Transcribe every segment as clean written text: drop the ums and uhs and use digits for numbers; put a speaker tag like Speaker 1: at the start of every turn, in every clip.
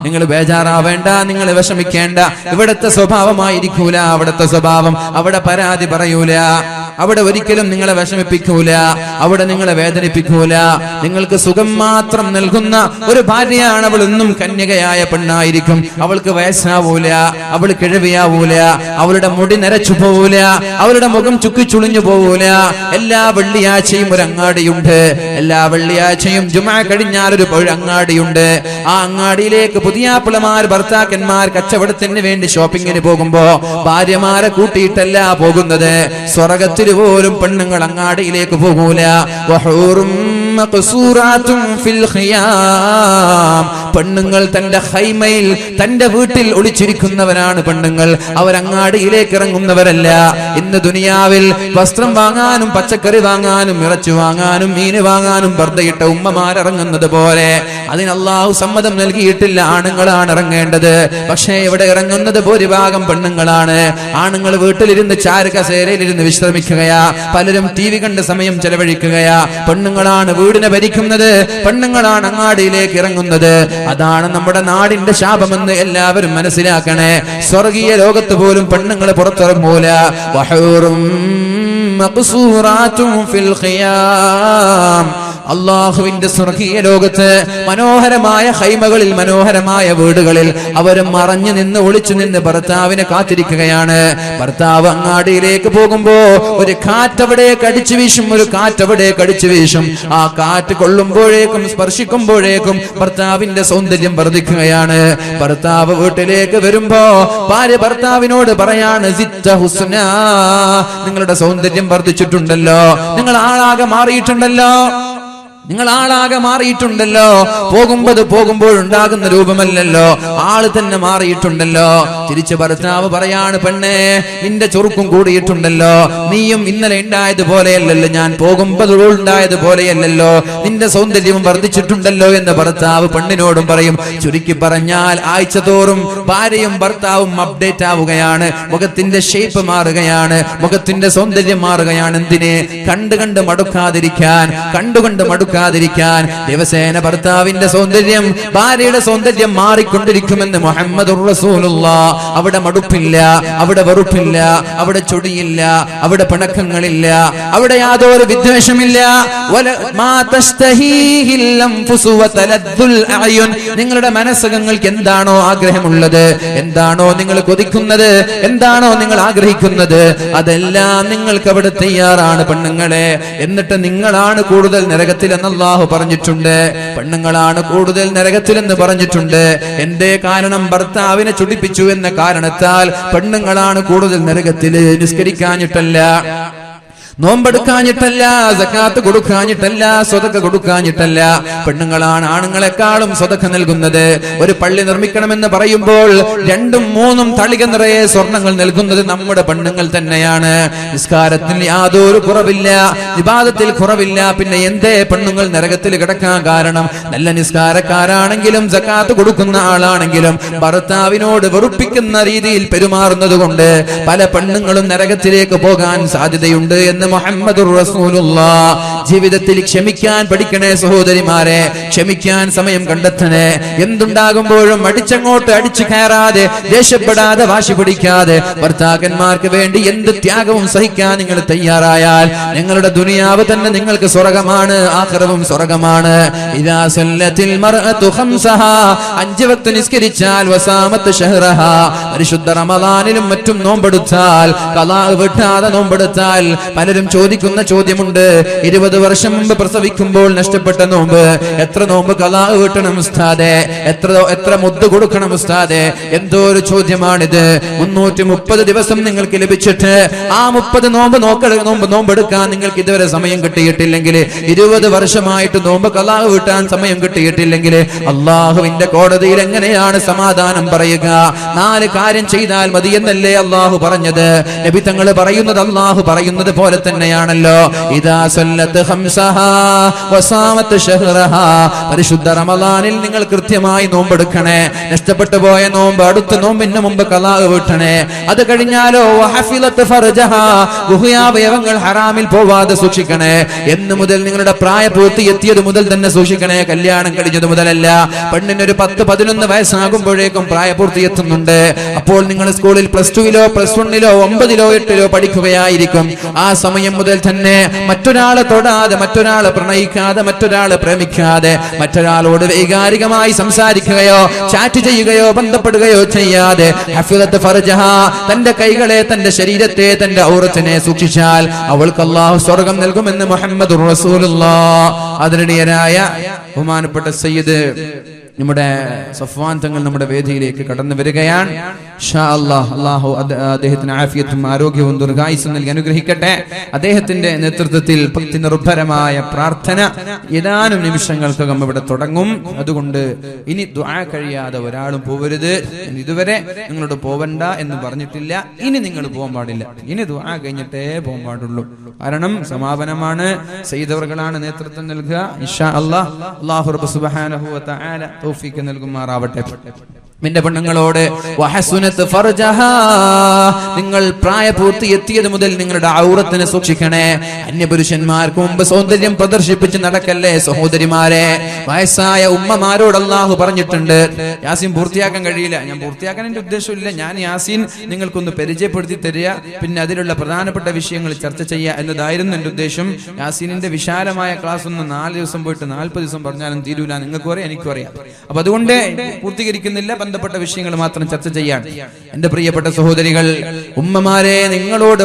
Speaker 1: നിങ്ങൾ ബേജാറാവേണ്ട, നിങ്ങൾ വിഷമിക്കേണ്ട. ഇവിടുത്തെ സ്വഭാവമായിരിക്കൂല അവിടുത്തെ സ്വഭാവം. അവിടെ പരാതി പറയൂല, അവിടെ ഒരിക്കലും നിങ്ങളെ വിഷമിപ്പിക്കൂല, അവിടെ നിങ്ങളെ വേദനിപ്പിക്കൂല. നിങ്ങൾക്ക് സുഖം മാത്രം നൽകുന്ന ഒരു ഭാര്യയാണ് അവൾ. എന്നും കന്യകയായ പെണ്ണായിരിക്കും. അവൾക്ക് വയസ്സാവൂല, അവൾ കിഴവിയാവൂല, അവളുടെ മുടി നരച്ചു പോവൂല, അവളുടെ മുഖം ചുക്കിച്ചുളിഞ്ഞു പോവൂല. എല്ലാ വെള്ളിയാഴ്ചയും ഒരു അങ്ങാടിയുണ്ട്. എല്ലാ വെള്ളിയാഴ്ചയും ജുമാ കഴിഞ്ഞാൽ ഒരു അങ്ങാടിയുണ്ട്. ആ അങ്ങാടിയിലേക്ക് പുതിയാപ്പിളമാർ ഭർത്താക്കന്മാർ കച്ചവടത്തിന് വേണ്ടി ഷോപ്പിങ്ങിന് പോകുമ്പോ ഭാര്യമാരെ കൂട്ടിയിട്ടല്ല പോകുന്നത്. സ്വർഗത്തിൽ പോലും പെണ്ണുങ്ങൾ അങ്ങാടിയിലേക്ക് പോകൂല. പെണ്ണുങ്ങൾ തന്റെ ഹൈമയിൽ തന്റെ വീട്ടിൽ ഒളിച്ചിരിക്കുന്നവരാണ് പെണ്ണുങ്ങൾ. അവരങ്ങാടിയിലേക്ക് ഇറങ്ങുന്നവരല്ല. ഇന്ന് ദുനിയാവിൽ വസ്ത്രം വാങ്ങാനും പച്ചക്കറി വാങ്ങാനും ഇറച്ചി വാങ്ങാനും മീന് വാങ്ങാനും ബർദയിട്ട ഉമ്മമാരിറങ്ങുന്നത് പോലെ അതിന് അല്ലാഹു സമ്മതം നൽകിയിട്ടില്ല. ആണുങ്ങളാണ് ഇറങ്ങേണ്ടത്. പക്ഷേ ഇവിടെ ഇറങ്ങുന്നത് ഭൂരിഭാഗം പെണ്ണുങ്ങളാണ്. ആണുങ്ങൾ വീട്ടിലിരുന്ന് ചാരുകസേരയിലിരുന്ന് വിശ്രമിക്കുകയാ, പലരും TV കണ്ട് സമയം ചെലവഴിക്കുകയാ. പെണ്ണുങ്ങളാണ് വീടിനെ ഭരിക്കുന്നത്, പെണ്ണുങ്ങളാണ് അങ്ങാടിയിലേക്ക് ഇറങ്ങുന്നത്. അതാണ് നമ്മുടെ നാടിന്റെ ശാപമെന്ന് എല്ലാവരും മനസ്സിലാക്കണേ. സ്വർഗീയ ലോകത്ത് പോലും പെണ്ണുങ്ങൾ പുറത്തിറങ്ങൂല. അള്ളാഹുവിന്റെ സ്വർഗീയ ലോകത്ത് മനോഹരമായ ഹൈമകളിൽ, മനോഹരമായ വീടുകളിൽ അവർ മറഞ്ഞു നിന്ന് ഒളിച്ചു നിന്ന് ഭർത്താവിനെ കാത്തിരിക്കുകയാണ്. ഭർത്താവ് അങ്ങാടിയിലേക്ക് പോകുമ്പോ ഒരു കാറ്റവിടേക്ക് അടിച്ചു വീശും, ഒരു കാറ്റവിടേക്ക് അടിച്ചു വീശും. ആ കാറ്റ് കൊള്ളുമ്പോഴേക്കും സ്പർശിക്കുമ്പോഴേക്കും ഭർത്താവിന്റെ സൗന്ദര്യം വർദ്ധിക്കുകയാണ്. ഭർത്താവ് വീട്ടിലേക്ക് വരുമ്പോ ഭാര്യ ഭർത്താവിനോട് പറയാണ്, നിങ്ങളുടെ സൗന്ദര്യം വർദ്ധിച്ചിട്ടുണ്ടല്ലോ, നിങ്ങൾ ആളാകെ മാറിയിട്ടുണ്ടല്ലോ, നിങ്ങൾ ആളാകെ മാറിയിട്ടുണ്ടല്ലോ. പോകുമ്പോഴുണ്ടാകുന്ന രൂപമല്ലല്ലോ, ആള് തന്നെ മാറിയിട്ടുണ്ടല്ലോ. തിരിച്ച് ഭർത്താവ് പറയാണ്, പെണ്ണേ നിന്റെ ചൊറുക്കും കൂടിയിട്ടുണ്ടല്ലോ, നീയും ഇന്നലെ ഉണ്ടായതുപോലെയല്ലല്ലോ, ഞാൻ പോകുമ്പോൾ ഉണ്ടായതുപോലെയല്ലല്ലോ, നിന്റെ സൗന്ദര്യവും വർദ്ധിച്ചിട്ടുണ്ടല്ലോ എന്ന് ഭർത്താവ് പെണ്ണിനോടും പറയും. ചുരുക്കി പറഞ്ഞാൽ ആഴ്ച തോറും ഭാര്യയും ഭർത്താവും അപ്ഡേറ്റ് ആവുകയാണ്. മുഖത്തിന്റെ ഷേപ്പ് മാറുകയാണ്, മുഖത്തിന്റെ സൗന്ദര്യം മാറുകയാണ്. എന്തിനെ? കണ്ടുകണ്ട് മടുക്കാതിരിക്കാൻ ദിവസേന ഭർത്താവിന്റെ സൗന്ദര്യം, ഭാര്യയുടെ സൗന്ദര്യം മാറിക്കൊണ്ടിരിക്കുമെന്ന് മുഹമ്മദുർ റസൂലുള്ളാഹ്. അവിടെ മടുപ്പില്ല, അവിടെ വെറുപ്പില്ല, അവിടെ ചൊടിയില്ല, അവിടെ പിണക്കങ്ങളില്ല, അവിടെ യാതൊരു വിദ്വേഷമില്ല. നിങ്ങളുടെ മനസ്സുകൾക്ക് എന്താണോ ആഗ്രഹമുള്ളത്, എന്താണോ നിങ്ങൾ കൊതിക്കുന്നത്, എന്താണോ നിങ്ങൾ ആഗ്രഹിക്കുന്നത്, അതെല്ലാം നിങ്ങൾക്ക് അവിടെ തയ്യാറാണ് പെണ്ണുങ്ങളെ. എന്നിട്ട് നിങ്ങളാണ് കൂടുതൽ നരകത്തിൽ അല്ലാഹു പറഞ്ഞിട്ടുണ്ട്. പെണ്ണുങ്ങളാണ് കൂടുതൽ നരകത്തിലെന്ന് പറഞ്ഞിട്ടുണ്ട്. എന്തേ കാരണം? ഭർത്താവിനെ ചുടിപ്പിച്ചു എന്ന കാരണത്താൽ പെണ്ണുങ്ങളാണ് കൂടുതൽ നരകത്തില്. നിസ്കരിക്കാഞ്ഞിട്ടല്ല, നോമ്പെടുക്കാഞ്ഞിട്ടല്ല, സകാത്ത് കൊടുക്കാഞ്ഞിട്ടല്ല, സ്വതക്ക കൊടുക്കാഞ്ഞിട്ടല്ല. പെണ്ണുങ്ങളാണ് ആണുങ്ങളെക്കാളും സ്വതക്ക നൽകുന്നത്. ഒരു പള്ളി നിർമ്മിക്കണമെന്ന് പറയുമ്പോൾ 2ഉം 3ഉം തളിക നിറയെ സ്വർണങ്ങൾ നൽകുന്നത് നമ്മുടെ പെണ്ണുങ്ങൾ തന്നെയാണ്. നിസ്കാരത്തിൽ യാതൊരു കുറവില്ല, ഇബാദത്തിൽ കുറവില്ല. പിന്നെ എന്തേ പെണ്ണുങ്ങൾ നരകത്തിൽ കിടക്കാൻ കാരണം? നല്ല നിസ്കാരക്കാരാണെങ്കിലും സകാത്ത് കൊടുക്കുന്ന ആളാണെങ്കിലും ഭർത്താവിനോട് വെറുപ്പിക്കുന്ന രീതിയിൽ പെരുമാറുന്നത് കൊണ്ട് പല പെണ്ണുങ്ങളും നരകത്തിലേക്ക് പോകാൻ സാധ്യതയുണ്ട് എന്ന് മുഹമ്മദുർ റസൂലുള്ളാഹ്. ജീവിതത്തിൽ ക്ഷമിക്കാൻ പഠിക്കണേ സഹോദരിമാരെ, ക്ഷമിക്കാൻ സമയം കണ്ടെത്തണേ. എന്തുണ്ടാകുമ്പോഴും അടിച്ചു കയറാതെ, ദേഷ്യപ്പെടാതെ, വാശി പിടിക്കാതെ ഭർത്താക്കന്മാർക്ക് വേണ്ടി എന്ത് ത്യാഗവും സഹിക്കാൻ നിങ്ങൾ തയ്യാറായാൽ നിങ്ങളുടെ ദുനിയാവ് തന്നെ നിങ്ങൾക്ക് സ്വർഗമാണ്, ആഖിറവും സ്വർഗമാണ്. ഇദാ സല്ലത്തിൽ മർഅതു ഖംസഹാ, 5 വക്ത് നിസ്കരിച്ചാൽ, വസാമത്ത് ഷഹ്റഹാ, പരിശുദ്ധ റമളാനിലും മറ്റും നോമ്പെടുത്താൽ, ഖളാ വിട്ടാതെ നോമ്പെടുത്താൽ. പലരും ചോദിക്കുന്ന ചോദ്യമുണ്ട്, 20 വർഷം മുമ്പ് പ്രസവിക്കുമ്പോൾ നഷ്ടപ്പെട്ട നോമ്പ്, എത്ര നോമ്പ് ഖളാ വീട്ടണം ഉസ്താദേ, എത്ര മുദ്ദ് കൊടുക്കണം ഉസ്താദേ? എന്തോ ഒരു ചോദ്യമാണിത്. 330 ദിവസം നിങ്ങൾക്ക് ലഭിച്ചിട്ട് ആ 30 നോമ്പെടുക്കാൻ നിങ്ങൾക്ക് ഇതുവരെ സമയം കിട്ടിയിട്ടില്ലെങ്കിൽ, 20 വർഷമായിട്ട് നോമ്പ് ഖളാ വീട്ടാൻ സമയം കിട്ടിയിട്ടില്ലെങ്കിൽ അള്ളാഹുവിന്റെ കോടതിയിൽ എങ്ങനെയാണ് സമാധാനം പറയുക? 4 കാര്യം ചെയ്താൽ മതി എന്നല്ലേ അള്ളാഹു പറഞ്ഞത്? നബി തങ്ങൾ പറയുന്നത് അള്ളാഹു പറയുന്നത് പോലെ തന്നെയാണല്ലോ. ഇദാ സല്ലത പരിശുദ്ധ റമളാനിൽ നിങ്ങൾ കൃത്യമായി നോമ്പെടുക്കണേ. നഷ്ടപ്പെട്ടു പോയ നോമ്പ് അടുത്ത നോമ്പിന് മുമ്പ് ഖളാ വീട്ടണേ. അത് കഴിഞ്ഞാലോ ഗുഹ്യാവയവങ്ങൾ ഹറാമിൽ പോവാതെ സൂക്ഷിക്കണേ. എന്ന് മുതൽ? നിങ്ങളുടെ പ്രായപൂർത്തി എത്തിയത് മുതൽ തന്നെ സൂക്ഷിക്കണേ. കല്യാണം കഴിഞ്ഞത് മുതലല്ല. പെണ്ണിനൊരു 10-11 വയസ്സാകുമ്പോഴേക്കും പ്രായപൂർത്തി എത്തുന്നുണ്ട്. അപ്പോൾ നിങ്ങൾ സ്കൂളിൽ +2-ലോ +1-ലോ 9-ലോ 8-ലോ പഠിക്കുകയായിരിക്കും. ആ സമയം മുതൽ തന്നെ മറ്റൊരാളെ തൊടാതെ, മറ്റൊരാളെ പ്രണയിക്കാതെ, മറ്റൊരാളെ പ്രേമിക്കാതെ, മറ്റൊരാളോട് വൈകാരികമായി സംസാരിക്കുകയോ ചാറ്റ് ചെയ്യുകയോ ബന്ധപ്പെടുകയോ ചെയ്യാതെ തന്റെ കൈകളെ, തന്റെ ശരീരത്തെ, തന്റെ ഔറത്തിനെ സൂക്ഷിച്ചാൽ അവൾക്ക് അല്ലാഹു സ്വർഗ്ഗം നൽകുമെന്ന് മുഹമ്മദുർ റസൂലുള്ളാഹ്. അതിനിടയനായ ബഹുമാനപ്പെട്ട സയ്യിദ് നമ്മുടെ സഫ്വാൻ തങ്ങൾ നമ്മുടെ വേദിയിലേക്ക് കടന്നു വരികയാണ്. ഇൻഷാ അല്ലാഹ് അല്ലാഹു അദ്ദേഹത്തിന് ആഫിയത്തും ആരോഗ്യവും ദീർഘായുസ്സും നൽകി അനുഗ്രഹിക്കട്ടെ. അദ്ദേഹത്തിന്റെ നേതൃത്വത്തിൽ ഭക്തിനിർഭരമായ പ്രാർത്ഥന ഏതാനും നിമിഷങ്ങൾക്കകം ഇവിടെ തുടങ്ങും. അതുകൊണ്ട് ഇനി ദുആ കഴിയാതെ ഒരാളും പോവരുത്. ഇതുവരെ നിങ്ങളോട് പോവണ്ട എന്ന് പറഞ്ഞിട്ടില്ല. ഇനി നിങ്ങൾ പോകാൻ പാടില്ല. ഇനി ദുആ കഴിഞ്ഞിട്ടേ പോകാൻ പാടുള്ളൂ. കാരണം സമാപനമാണ്. സയ്യിദ് അവർകളാണ് നേതൃത്വം നൽകുക. ഇൻഷാ അല്ലാഹ് അല്ലാഹു റബ്ബ് സുബ്ഹാനഹു വ തആല തൗഫീഖ് നൽകുമാറാവട്ടെ. നിന്റെ പെണ്ണുങ്ങളോട് നിങ്ങൾ പ്രായപൂർത്തി എത്തിയത് മുതൽ നിങ്ങളുടെ ഔറത്തിനെ സൂക്ഷിക്കണേ. അന്യപുരുഷന്മാർക്ക് മുമ്പ് സൗന്ദര്യം പ്രദർശിപ്പിച്ച് നടക്കല്ലേ സഹോദരിമാരെ. വയസ്സായ ഉമ്മമാരോട് അല്ലാഹു പറഞ്ഞിട്ടുണ്ട്. യാസീൻ പൂർത്തിയാക്കാൻ കഴിയില്ല. ഞാൻ പൂർത്തിയാക്കാൻ എന്റെ ഉദ്ദേശമില്ല. ഞാൻ യാസീൻ നിങ്ങൾക്കൊന്ന് പരിചയപ്പെടുത്തി തരിക, പിന്നെ അതിലുള്ള പ്രധാനപ്പെട്ട വിഷയങ്ങൾ ചർച്ച ചെയ്യുക എന്നതായിരുന്നു എന്റെ ഉദ്ദേശം. യാസീനിന്റെ വിശാലമായ ക്ലാസ് ഒന്ന് 4 ദിവസം പോയിട്ട് 40 ദിവസം പറഞ്ഞാലും തീരൂല. നിങ്ങൾക്കും അറിയാം, എനിക്കും അറിയാം. അപ്പൊ അതുകൊണ്ട് പൂർത്തീകരിക്കുന്നില്ല. ബന്ധപ്പെട്ട വിഷയങ്ങൾ മാത്രം ചർച്ച ചെയ്യാൻ. എന്റെ പ്രിയപ്പെട്ട സഹോദരികൾ, ഉമ്മമാരെ, നിങ്ങളോട്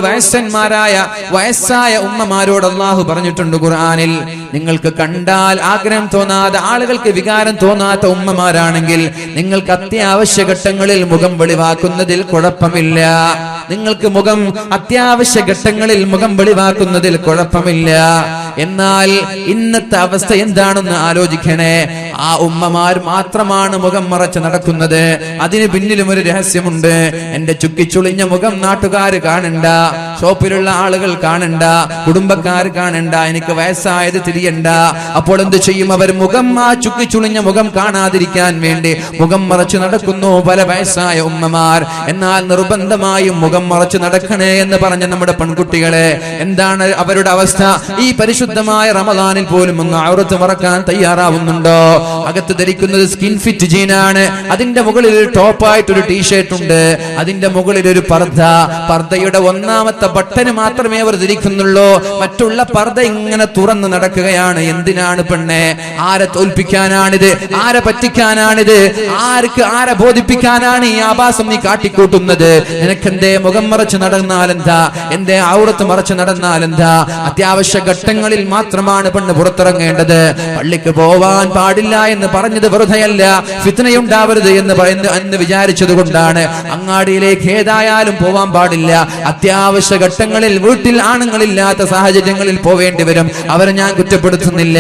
Speaker 1: വയസ്സായ ഉമ്മമാരോട് അല്ലാഹു പറഞ്ഞിട്ടുണ്ട് ഖുർആനിൽ. നിങ്ങൾക്ക് കണ്ടാൽ ആഗ്രഹം തോന്നാതെ, ആളുകൾക്ക് വികാരം തോന്നാത്ത ഉമ്മമാരാണെങ്കിൽ നിങ്ങൾക്ക് അത്യാവശ്യ ഘട്ടങ്ങളിൽ മുഖം വെളിവാക്കുന്നതിൽ കുഴപ്പമില്ല. നിങ്ങൾക്ക് അത്യാവശ്യ ഘട്ടങ്ങളിൽ മുഖം വെളിവാക്കുന്നതിൽ കുഴപ്പമില്ല. എന്നാൽ ഇന്നത്തെ അവസ്ഥ എന്താണെന്ന് ആലോചിക്കണേ. ആ ഉമ്മമാർ മാത്രമാണ് മുഖം മറച്ച് നടക്കുന്നത്. അതിന് പിന്നിലും ഒരു രഹസ്യമുണ്ട്. എന്റെ ചുക്കിച്ചുളിഞ്ഞ മുഖം നാട്ടുകാർ കാണണ്ട, ഷോപ്പിലുള്ള ആളുകൾ കാണണ്ട, കുടുംബക്കാർ കാണണ്ട, എനിക്ക് വയസ്സായത് തിരിയണ്ട. അപ്പോൾ എന്ത് ചെയ്യും അവർ? ആ ചുക്കിച്ചുളിഞ്ഞ മുഖം കാണാതിരിക്കാൻ വേണ്ടി മുഖം മറച്ചു നടക്കുന്നു പല വയസ്സായ ഉമ്മമാർ. എന്നാൽ നിർബന്ധമായും മുഖം മറച്ചു നടക്കണേ എന്ന് പറഞ്ഞ നമ്മുടെ പെൺകുട്ടികളെ എന്താണ് അവരുടെ അവസ്ഥ? ഈ പരിശുദ്ധമായ റമദാനിൽ പോലും ഒന്ന് ഔറത്ത് മറക്കാൻ തയ്യാറാവുന്നുണ്ടോ? അകത്ത് ധരിക്കുന്നത് സ്കിൻ ഫിറ്റ് ജീനാണ്. അതിന്റെ മുകളിൽ ടോപ്പായിട്ടൊരു ടീഷർട്ട് ഉണ്ട്. അതിന്റെ മുകളിൽ ഒരു പർദ്ദയുടെ 1ാമത്തെ ബട്ടന് മാത്രമേ അവർ ധരിക്കുന്നുള്ളൂ. മറ്റുള്ള പർദ്ദ ഇങ്ങനെ തുറന്ന് നടക്കുകയാണ്. എന്തിനാണ് പെണ്ണെ? ആരെ തോൽപ്പിക്കാനാണിത്? ആരെ പറ്റിക്കാനാണിത്? ആരെ ബോധിപ്പിക്കാനാണ് ഈ ആഭാസം നീ കാട്ടിക്കൂട്ടുന്നത്? നിനക്കെന്തേ മുഖം മറച്ച് നടന്നാലെന്താ? എന്തേ ഔറത്ത് മറച്ച് നടന്നാലെന്താ? അത്യാവശ്യ ഘട്ടങ്ങളിൽ മാത്രമാണ് പെണ്ണ് പുറത്തിറങ്ങേണ്ടത്. പള്ളിക്ക് പോവാൻ പാടില്ല എന്ന് പറഞ്ഞത് വെറുതെയല്ല. ഫിത്നയുണ്ടാവരുത് എന്ന് വിചാരിച്ചത് കൊണ്ടാണ്. അങ്ങാടിയിലേക്ക് ഏതായാലും പോവാൻ പാടില്ല. അത്യാവശ്യ ഘട്ടങ്ങളിൽ വീട്ടിൽ ആണുങ്ങളില്ലാത്ത സാഹചര്യങ്ങളിൽ പോവേണ്ടി വരും. അവരെ ഞാൻ കുറ്റപ്പെടുത്തുന്നില്ല.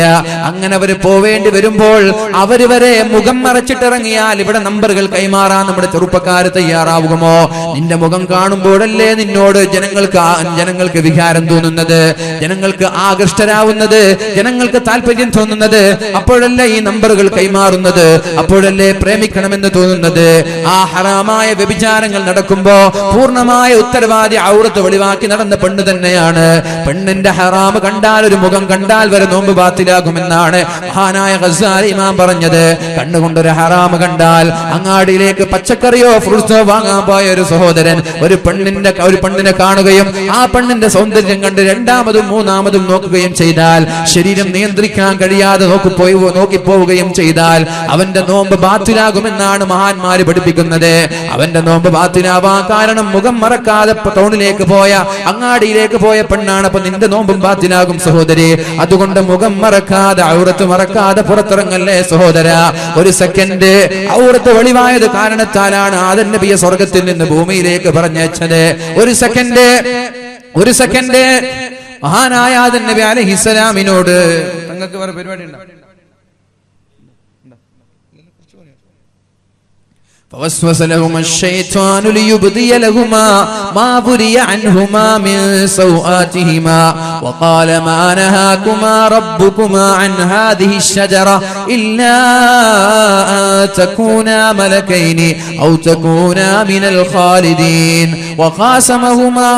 Speaker 1: അങ്ങനെ അവര് പോവേണ്ടി വരുമ്പോൾ അവര് വരെ മുഖം മറച്ചിട്ടിറങ്ങിയാൽ ഇവിടെ നമ്പറുകൾ കൈമാറാൻ നമ്മുടെ ചെറുപ്പക്കാർ തയ്യാറാവുമോ? നിന്റെ മുഖം കാണുമ്പോഴല്ലേ നിന്നോട് ജനങ്ങൾക്ക് വികാരം തോന്നുന്നത്, ജനങ്ങൾക്ക് ആകൃഷ്ടരാവുന്നത്, ജനങ്ങൾക്ക് താല്പര്യം തോന്നുന്നത്. അപ്പോഴല്ലേ ഈ നമ്പറുകൾ കൈമാറുന്നത്, അപ്പോഴല്ലേ പ്രേമിക്കണമെന്ന് തോന്നുന്നത്. ആ ഹറാമായ വ്യഭിചാരങ്ങൾ നടക്കുമ്പോ പൂർണ്ണമായ ഉത്തരവാദി ഔറത്ത് വെളിവാക്കി നടന്ന പെണ്ണ് തന്നെയാണ്. പെണ്ണിന്റെ ഹറാമ് കണ്ടാൽ, ഒരു മുഖം കണ്ടാൽ വരെ നോമ്പ് ബാത്തിലാകുമെന്നാണ് മഹാനായ ഗസാലി ഇമാം പറഞ്ഞത്. കണ്ണുകൊണ്ടൊരു ഹറാമ് കണ്ടാൽ അങ്ങാടിയിലേക്ക് പച്ചക്കറിയോ ഫ്രൂട്ട്സോ വാങ്ങാൻ പോയ ഒരു സഹോദരൻ ഒരു പെണ്ണിനെ കാണുകയും ആ പെണ്ണിന്റെ സൗന്ദര്യം കണ്ട് 2ാമതും 3ാമതും നോക്കുകയും ചെയ്താൽ, ശരീരം നിയന്ത്രിക്കാൻ കഴിയാതെ നോക്കിപ്പോവുകയും ചെയ്താൽ അവന്റെ നോമ്പ് ബാത്തിലാകുമെന്നാണ് മഹാന്മാര് പഠിപ്പിക്കുന്നത്. അവന്റെ നോമ്പ് ബാത്തിലാവാൻ കാരണം മുഖം മറക്കാതെ ടൗണിലേക്ക് പോയ, അങ്ങാടിയിലേക്ക് പോയ പെണ്ണാണ്. അപ്പൊ നിന്റെ നോമ്പും ബാത്തിലാകും സഹോദരി. അതുകൊണ്ട് മുഖം മറക്കാതെ, ഔറത്ത് മറക്കാതെ പുറത്തിറങ്ങല്ലേ സഹോദര. ഒരു സെക്കൻഡ് ഔറത്ത് വെളിവായത് കാരണത്താലാണ് ആദം നബിയെ സ്വർഗത്തിൽ നിന്ന് ഭൂമിയിലേക്ക് പറഞ്ഞയച്ചത്. ഒരു സെക്കൻഡ് മഹാനായ ആദം നബി അലൈഹിസ്സലാമിനോട് നിങ്ങൾക്ക് വേറെ പരിപാടി ഉണ്ടോ? فوسوس لهما الشيطان ليبدي لهما ما بري عنهما من سوآتهما وقال ما نهاكما ربكما عن هذه الشجرة إلا أن تكونا ملكين أو تكونا من الخالدين وقاسمهما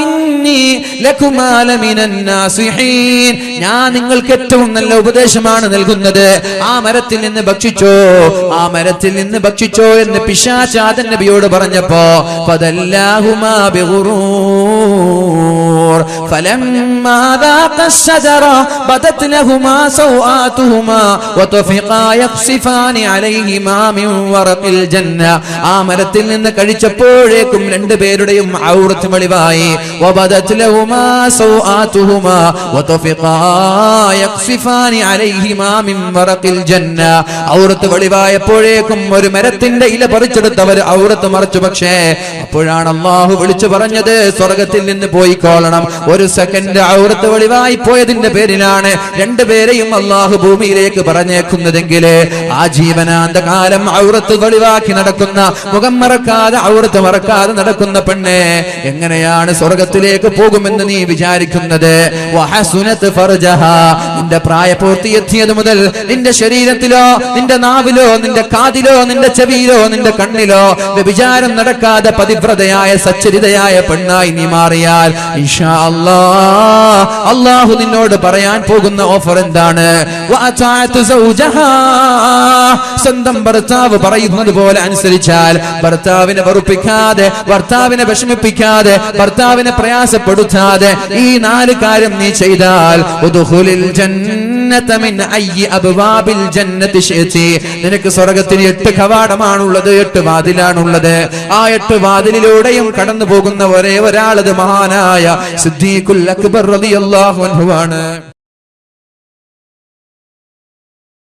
Speaker 1: إني لكما لمن الناصحين ഞാൻ നിങ്ങൾക്ക് ഏറ്റവും നല്ല ഉപദേശമാണ് നൽകുന്നത് ആ മരത്തിൽ നിന്ന് ഭക്ഷിച്ചോ എന്ന് പിശാച് ആദം നബിയോട് പറഞ്ഞപ്പോ ഫദല്ലാഹുമാ ബിഗുറൂർ ഫലമ്മാ ദാഖാ الشجرة بدت لهما سوآتهما وطفقا يخصفان عليهما من ورق الجنة ആ മരത്തിൽ നിന്ന് കഴിച്ചപ്പോഴേക്കും രണ്ടുപേരുടെയും ഔറത്ത് വെളിവായി وبدت لهما سوآتهما وطفقا يخصفان عليهما من ورق الجنة ഔറത്ത് വെളിവായപ്പോഴേക്കും ഒരു മരത്തിന്റെ ഇല പറിച്ചെടുത്തവർ ഔറത്ത് മറച്ചു. പക്ഷേ അപ്പോഴാണ് അല്ലാഹു വിളിച്ചു പറഞ്ഞത് സ്വർഗത്തിൽ നിന്ന് പോയിക്കോളണം. ഒരു സെക്കൻഡ് ഔറത്ത് വെളിവായി പോയതിന്റെ പേരിലാണ് രണ്ടുപേരെയും അല്ലാഹു ഭൂമിയിലേക്ക് പറഞ്ഞേക്കുന്നതെങ്കിൽ ആ ജീവനാന്ത കാലം ഔറത്ത് വെളിവാക്കി നടക്കുന്ന, മുഖം മറക്കാതെ ഔറത്ത് മറക്കാതെ നടക്കുന്ന പെണ്ണ് എങ്ങനെയാണ് സ്വർഗത്തിലേക്ക് പോകുമെന്ന് നീ വിചാരിക്കുന്നത്? വഹസുനത് ഫർജഹാ, നിന്റെ പ്രായപൂർത്തി എത്തിയത് മുതൽ നിന്റെ ശരീരത്തിലോ നിന്റെ നാവിലോ നിന്റെ കാതിലോ നിന്റെ ചെവിയിലോ നിന്റെ കണ്ണിലോ വ്യഭിചാരം നടക്കാതെ പതിവ്രതയായ സച്ചരിതയായ പെണ്ണായി നീ മാറിയാൽ ഇൻഷാ അല്ലാഹ് അല്ലാഹു നിന്നോട് പറയാൻ പോകുന്ന ഓഫർ എന്താണ്? സ്വന്തം ഭർത്താവ് പറയുന്നത് പോലെ അനുസരിച്ചാൽ, ഭർത്താവിനെ വെറുപ്പിക്കാതെ, ഭർത്താവിനെ വിഷമിപ്പിക്കാതെ, ഭർത്താവിനെ പ്രയാസപ്പെടുത്താതെ ഈ 4 കാര്യം നീ ചെയ്താൽ നിനക്ക് സ്വർഗത്തിന് 8 കവാടമാണുള്ളത്, 8 വാതിലാണുള്ളത്. ആ 8 വാതിലിലൂടെയും കടന്നു പോകുന്ന ഒരേ ഒരാളത് മഹാനായ സിദ്ദീഖുൽ അക്ബർ റളിയല്ലാഹു അൻഹു ആണ്.